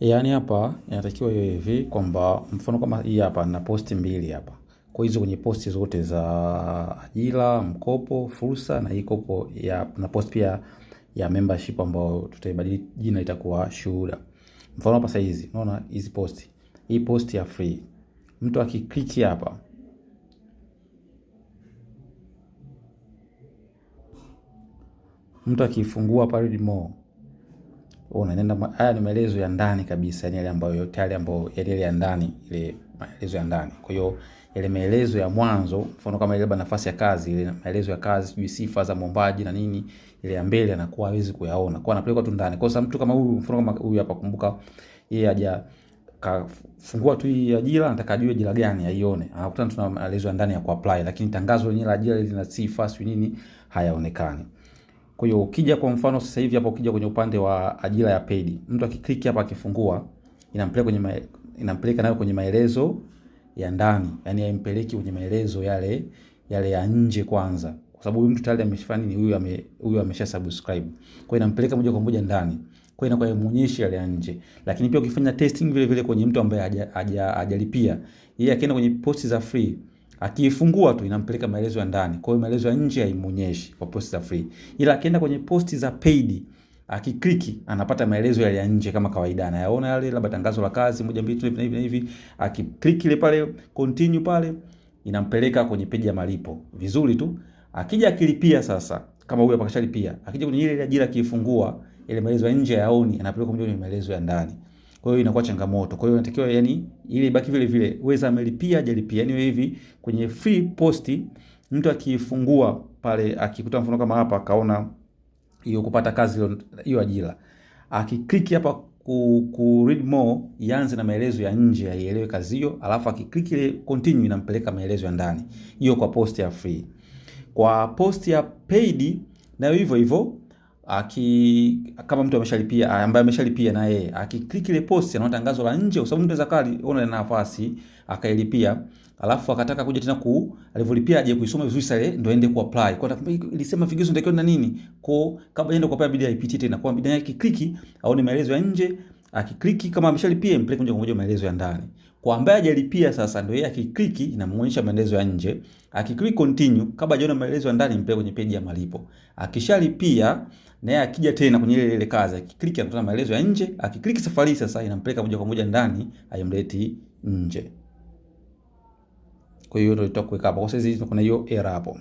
Yaani hapa inatakiwa iwe hivi kwamba mfano kama hii hapa na posti mbili hapa. Kwa hizo kwenye posti zote za ajira, mkopo, fursa na hii kopo na posti pia ya membership ambayo tutaibadili jina itakuwa shuhuda. Mfano hapa sasa hizi, unaona hizi posti. Hii posti ya free. Mtu akiklik hapa. Mtu akifungua hapa read more. Unaenda haya ni maelezo ya ndani kabisa, yani yale ambayo tayari ambayo yale ya ndani, ile maelezo ya ndani. Kwa hiyo yale maelezo ya mwanzo, mfano kama ile nafasi ya kazi, ile maelezo ya kazi, sijui sifa za mwombaji na nini, ile ya mbele anakuwa hawezi kuyaona. Kwa anapelekwa tu ndani. Kwa sababu mtu kama huyu, mfano kama huyu hapa, kumbuka yeye haja kafungua tu hii ajira, anataka ajue ajira gani aione. Anakutana tuna maelezo ya ndani ya kuapply, lakini tangazo lenyewe la ajira lina sifa sio nini hayaonekani. Kwa hiyo ukija kwa mfano sasa hivi hapa, ukija kwenye upande wa ajira ya paid, mtu akiklik hapa akifungua inampeleka nayo kwenye maelezo ya ndani, yani haimpeleki kwenye maelezo yale ya nje kwanza, kwa sababu huyu mtu tayari ameshafanya nini, huyu amesha subscribe. Kwa hiyo inampeleka moja kwa moja ndani, kwa hiyo inakuwa imuonyeshi yale ya nje. Lakini pia ukifanya testing vile vile kwenye mtu ambaye hajalipia, yeye akienda kwenye posti za free akifungua tu inampeleka maelezo ya ndani. Kwa hiyo maelezo ya nje haimuonyeshi kwa posti za free. Ila akienda kwenye posti za paid, akikliki anapata maelezo yale ya nje kama kawaida. Anayaona yale, labda tangazo la kazi 1 2 3 hivi na hivi. Akikliki ile pale continue pale, inampeleka kwenye page ya malipo. Vizuri tu. Akija akilipia sasa, kama huyu hapa kashalipia, akija kwenye ile ajira akifungua, ile maelezo ya nje yaoni, anapeleka kwenye maelezo ya ndani. Kwa hiyo inakuwa changamoto. Kwa hiyo inatakiwa yani ile ibaki vile vile. Weza amelipia hajalipia. Yani hivi kwenye free posti mtu akifungua pale, akikuta mfano kama hapa akaona hiyo kupata kazi hiyo ajira. Akiklik hapa ku read more, ianze na maelezo ya nje aielewe kazi hiyo, alafu akiklik ile continue inampeleka maelezo ya ndani. Hiyo kwa posti ya free. Kwa posti ya paid na hivyo hivyo, kama mtu ameshalipia, ambaye ameshalipia na yeye akiklik ile post anaona tangazo la nje, kwa sababu mtu anaweza ona nafasi akailipia, alafu akataka kuja tena alivyolipia aje kuisoma vizuri sasa ndio aende kuapply. Kwa sababu ilisema vigezo ndio na nini, kwa kabla aende kuapply bidii ipitie tena, kwa bidii yake kliki aone maelezo ya nje, akikliki kama ameshalipia impeleke moja kwa moja maelezo ya ndani. Kwa ambaye hajalipia sasa ndio yeye akikliki inamuonyesha maelezo ya nje, akiklik continue kabla hajaona maelezo ya ndani impeleke kwenye page ya malipo. Akishalipia na yeye akija tena kwenye ile kazi, akiklik anakutana maelezo ya nje, akiklik safari sasa inampeleka moja kwa moja ndani, haimleti nje. Kwa hiyo ndio tutakuweka hapo. Kwa sababu kuna hiyo error hapo.